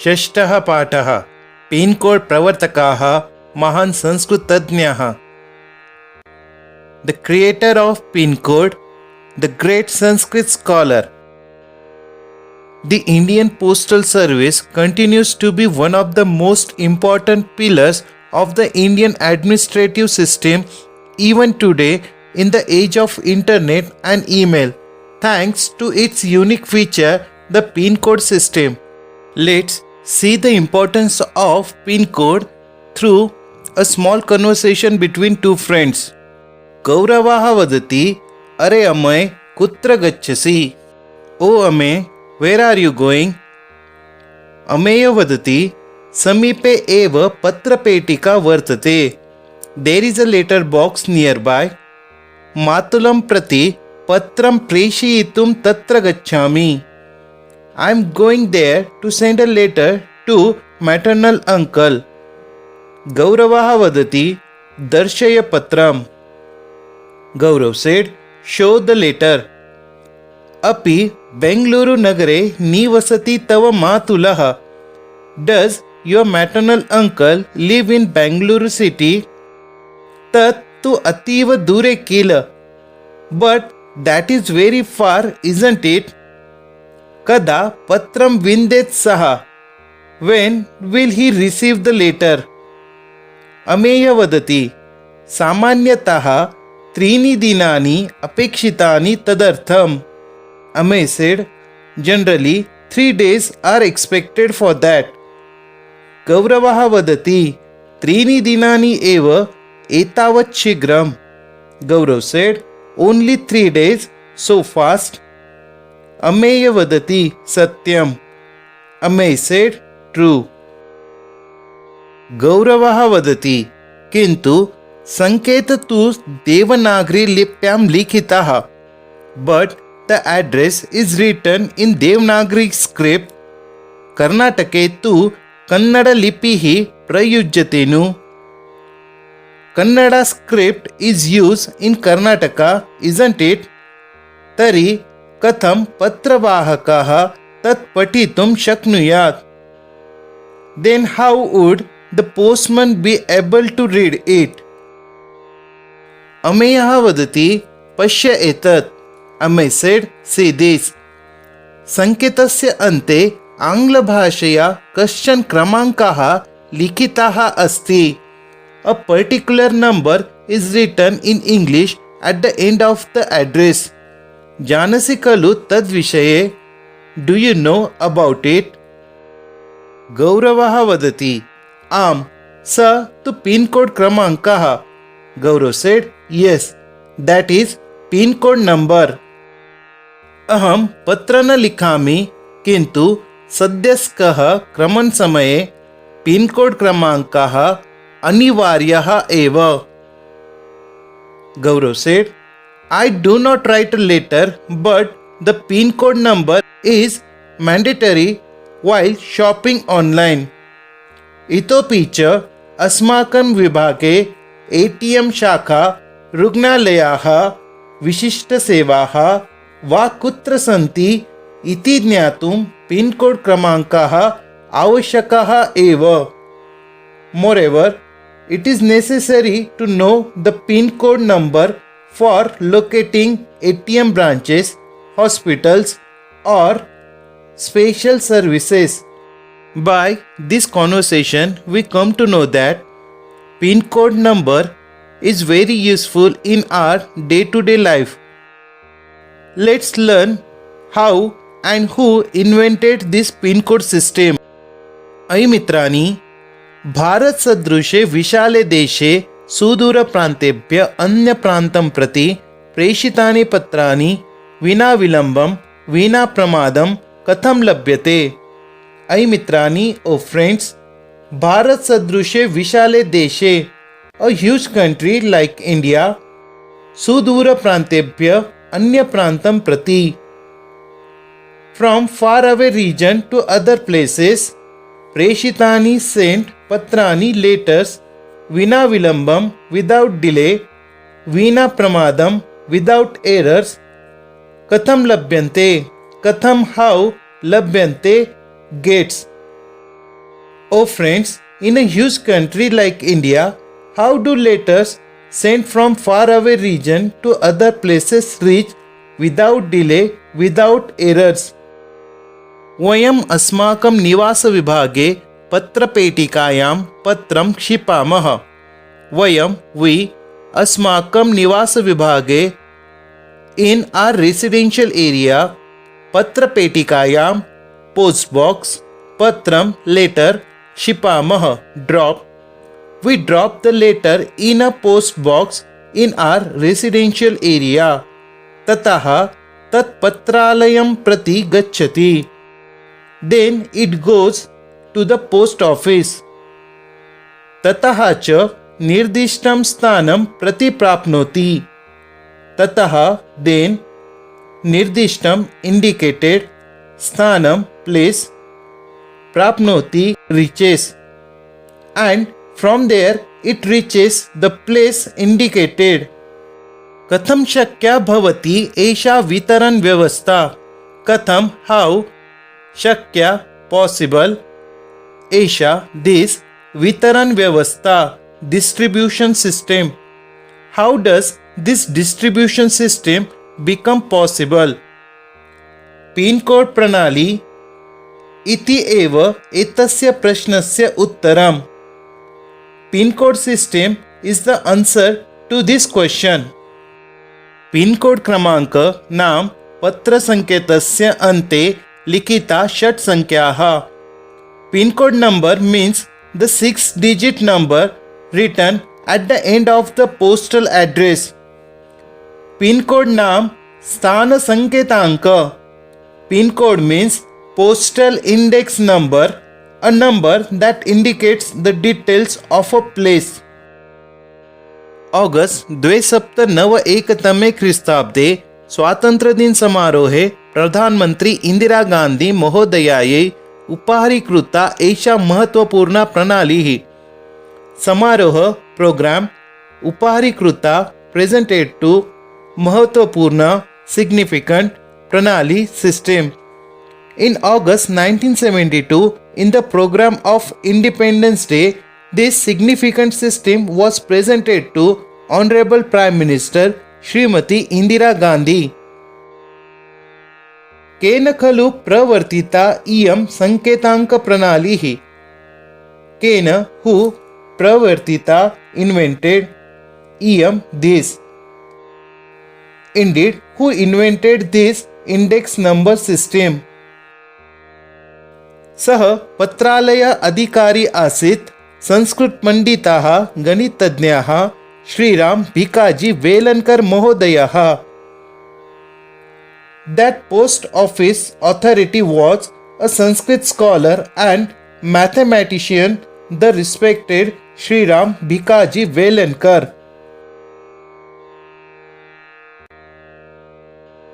षष्ठः पाठः pin code प्रवर्तकाः महान् संस्कृतज्ञः. The creator of PIN code, the great Sanskrit scholar. The Indian Postal Service continues to be one of the most important pillars of the Indian administrative system even today in the age of internet and email, thanks to its unique feature, the PIN code system. Let's see the importance of PIN code through a small conversation between two friends. गौरवः वदति, अरे अमय, कुत्र गच्छसि? ओ Amay, where are you going? Ameya वदति, समीपे एव पत्रपेटिका वर्तते. There is a letter box nearby. मातुलं प्रति पत्रं प्रेषयितुं तत्र गच्छामि. I am going there to send a letter to maternal uncle. गौरवः वदति, दर्शय पत्रम्. Gaurav said, show the letter. अपि बेंगलुरु नगरे निवसति तव मातुलः. Does your maternal uncle live in Bangalore city? तत् तु अतीव दूरे किल. But that is very far, isn't it? कदा पत्रं विन्देत् सः? When will he receive the letter? Ameya वदति, सामान्यतः 3 दिनानि अपेक्षितानि तदर्थम्. Amey said, generally 3 days are expected for that. गौरवः वदति, 3 दिनानि एव एतावत् शीघ्रम्. Gaurav said, only 3 days, so fast. Ameya वदति, सत्यम्. Amey said, true. गौरवः वदति, किन्तु संकेत तु देवनागरी लिप्यां लिखितः. But the address is written in Devanagari script. कर्नाटके तु कन्नड लिपिः प्रयुज्यते नु. Kannada script is used in Karnataka, isn't it? तर्हि कथं पत्रवाहकः तत् पठितुं शक्नुयात्? Then how would the postman be able to read it? अमेयः वदति, पश्य एतत्. Amey said, see this. संकेतस्य अन्ते आङ्ग्लभाषया कश्चन क्रमाङ्कः लिखितः अस्ति. A particular number is written in English at the end of the address. जानसि खलु तद्विषये? Do you know about it? गौरवः वदति, आम्, स तु पिन कोड क्रमाङ्कः. Gaurav said, yes, that is PIN code number. अहं पत्र न लिखामि, किन्तु सद्यस्कः क्रमण समये PIN code क्रमाङ्कः अनिवार्यः एव. Gaurav said, I do not write a letter, but the PIN code number is mandatory while shopping online. इतोपि च अस्माकं विभागे ATM शाखा, रुग्णालयाः, विशिष्टसेवाः वा कुत्र सन्ति इति ज्ञातुं पिन कोड क्रमाङ्कः आवश्यकः एव. Moreover, it is necessary to know the PIN code number for locating ATM branches, hospitals, or special services. By this conversation, we come to know that PIN code number is very useful in our day-to-day life. Let's learn how and who invented this PIN code system. अयि मित्राणि, भारत सदृशे विशाले देशे सुदूरप्रान्तेभ्य अन्यप्रान्तं प्रति प्रेषितानि पत्राणि विना विलम्बं विना प्रमादं कथं लभ्यते? अयि मित्राणि, ओ फ्रेंड्स, भारत सदृशे विशाले देशे, a huge country like India, सुदूरप्रान्तेभ्य अन्यप्रान्तं प्रति, from far away region to other places, प्रेषितानि sent पत्राणि letters विना विलम्बं without delay, विना प्रमादं without errors, कथं लभ्यन्ते? कथं how लभ्यन्ते? Gets. Oh friends, in a huge country like India, how do letters sent from faraway region to other places reach without delay, without errors? वयम् अस्माकं निवासविभागे पत्रपेटिकायां पत्रं क्षिपामः. We अस्माकं निवासविभागे in our residential area पत्रपेटिकायां post box patram letter क्षिपामः drop. We drop the letter in a post box in our residential area. ततः तत् पत्रालयं प्रति गच्छति. Then it goes to the post office. ततः च निर्दिष्टं स्थानं प्रति प्राप्नोति. ततः then निर्दिष्टं indicated स्थानं place प्राप्नोति reaches, and from there it reaches the place indicated. कथं शक्या भवति एषा वितरण व्यवस्था? कथं how शक्या possible एषा this वितरण व्यवस्था distribution system. How does this distribution system become possible? Pin code प्रणाली इति एव एतस्य प्रश्नस्य उत्तरम्. Pin code system is the answer to this question. Pin code क्रमांक नाम पत्र संकेतस्य अन्ते लिखिता षट् संख्याः. Pin code number means the 6-digit number written at the end of the postal address. Pin code नाम स्थान संकेतांक. Pin code means postal index number, a number that indicates the details of a place. August 2091 ख्रीस्ताब्दे स्वातन्त्र्यदिन समारोहे प्रधानमन्त्री इंदिरा गांधी महोदयायै उपहारीकृता एषा महत्वपूर्णा प्रणाली. समारोह programme उपहारीकृता presented to महत्वपूर्ण significant pranali system. In August 1972, in the program of Independence Day, this significant system was presented to Honorable Prime Minister Srimati Indira Gandhi. केन खलु प्रवर्तिता इयं संकेतांक प्रणालीः? केन who प्रवर्तिता invented इयं this. Indeed, who invented this index number system? सः पत्रालय अधिकारी आसीत् संस्कृत पंडितः गणितज्ञः श्रीराम भिकाजी वेलनकर महोदयः. That post office authority was a Sanskrit scholar and mathematician, the respected Shriram Bhikaji Velankar.